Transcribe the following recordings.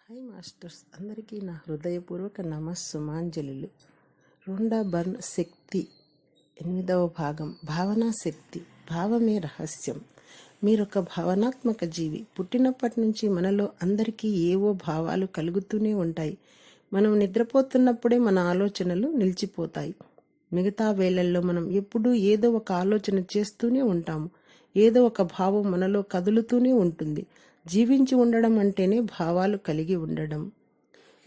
Hi masters, అందరికీ నా హృదయపూర్వక నమస్సుమాంజలులు. రొండా బర్న్ శక్తి 8వ భాగం. భావనా శక్తి. భావమే రహస్యం. మీరొక భావనాత్మక జీవి. పుట్టినప్పటి నుంచి మనలో అందరికీ ఏవో భావాలు కలుగుతూనే ఉంటాయి. మనం నిద్రపోతున్నప్పుడే మన ఆలోచనలు నిలిచిపోతాయి. మిగతా వేళల్లో మనం ఎప్పుడూ ఏదో ఒక ఆలోచన చేస్తూనే ఉంటాము. ఏదో ఒక భావం మనలో కదులుతూనే ఉంటుంది. జీవించి ఉండడం అంటేనే భావాలు కలిగి ఉండడం.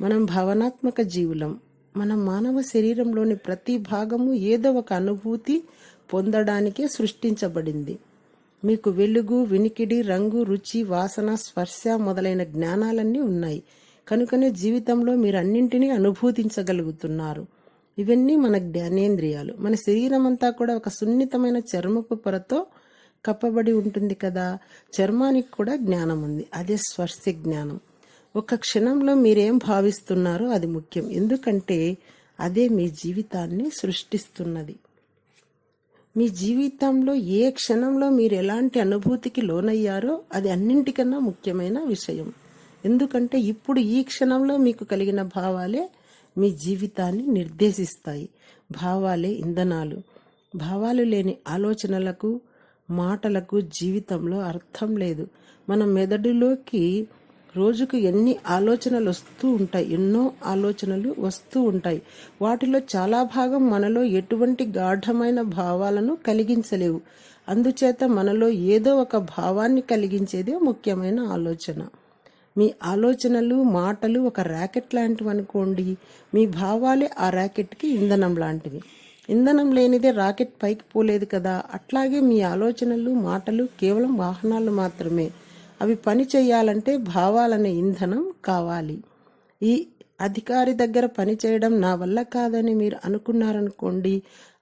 మనం భావనాత్మక జీవులం. మన మానవ శరీరంలోని ప్రతి భాగము ఏదో ఒక అనుభూతి పొందడానికే సృష్టించబడింది. మీకు వెలుగు, వినికిడి, రంగు, రుచి, వాసన, స్పర్శ మొదలైన జ్ఞానాలన్నీ ఉన్నాయి. కనుకనే జీవితంలో మీరు అన్నింటినీ అనుభూతించగలుగుతున్నారు. ఇవన్నీ మన జ్ఞానేంద్రియాలు. మన శరీరం అంతా కూడా ఒక సున్నితమైన చర్మపు పొరతో కప్పబడి ఉంటుంది కదా. చర్మానికి కూడా జ్ఞానం ఉంది. అదే స్పర్శ జ్ఞానం. ఒక క్షణంలో మీరేం భావిస్తున్నారో అది ముఖ్యం. ఎందుకంటే అదే మీ జీవితాన్ని సృష్టిస్తున్నది. మీ జీవితంలో ఏ క్షణంలో మీరు ఎలాంటి అనుభూతికి లోనయ్యారో అది అన్నింటికన్నా ముఖ్యమైన విషయం. ఎందుకంటే ఇప్పుడు ఈ క్షణంలో మీకు కలిగిన భావాలే మీ జీవితాన్ని నిర్దేశిస్తాయి. భావాలే ఇంధనాలు. భావాలు లేని ఆలోచనలకు, మాటలకు జీవితంలో అర్థం లేదు. మన మెదడులోకి రోజుకు ఎన్ని ఆలోచనలు వస్తూ ఉంటాయి. ఎన్నో ఆలోచనలు వస్తూ ఉంటాయి. వాటిలో చాలా భాగం మనలో ఎటువంటి గాఢమైన భావాలను కలిగించలేవు. అందుచేత మనలో ఏదో ఒక భావాన్ని కలిగించేదే ముఖ్యమైన ఆలోచన. మీ ఆలోచనలు, మాటలు ఒక ర్యాకెట్ లాంటివి అనుకోండి. మీ భావాలే ఆ ర్యాకెట్కి ఇంధనం లాంటివి. ఇంధనం లేనిదే రాకెట్ పైకి పోలేదు కదా. అట్లాగే మీ ఆలోచనలు, మాటలు కేవలం వాహనాలు మాత్రమే. అవి పని చేయాలంటే భావాలనే ఇంధనం కావాలి. ఈ అధికారి దగ్గర పని చేయడం నా వల్ల కాదని మీరు అనుకున్నారనుకోండి,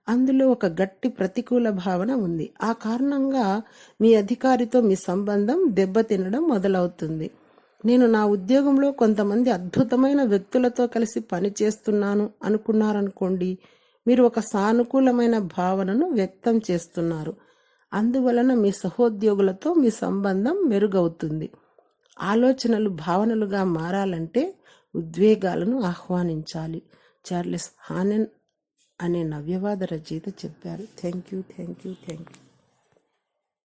అందులో ఒక గట్టి ప్రతికూల భావన ఉంది. ఆ కారణంగా మీ అధికారితో మీ సంబంధం దెబ్బతినడం మొదలవుతుంది. నేను నా ఉద్యోగంలో కొంతమంది అద్భుతమైన వ్యక్తులతో కలిసి పని చేస్తున్నాను అనుకున్నారనుకోండి, మీరు ఒక సానుకూలమైన భావనను వ్యక్తం చేస్తున్నారు. అందువలన మీ సహోద్యోగులతో మీ సంబంధం మెరుగవుతుంది. ఆలోచనలు భావనలుగా మారాలంటే ఉద్వేగాలను ఆహ్వానించాలి. చార్లెస్ హానెన్ అనే నవ్యవాద రచయిత చెప్పారు. Thank you.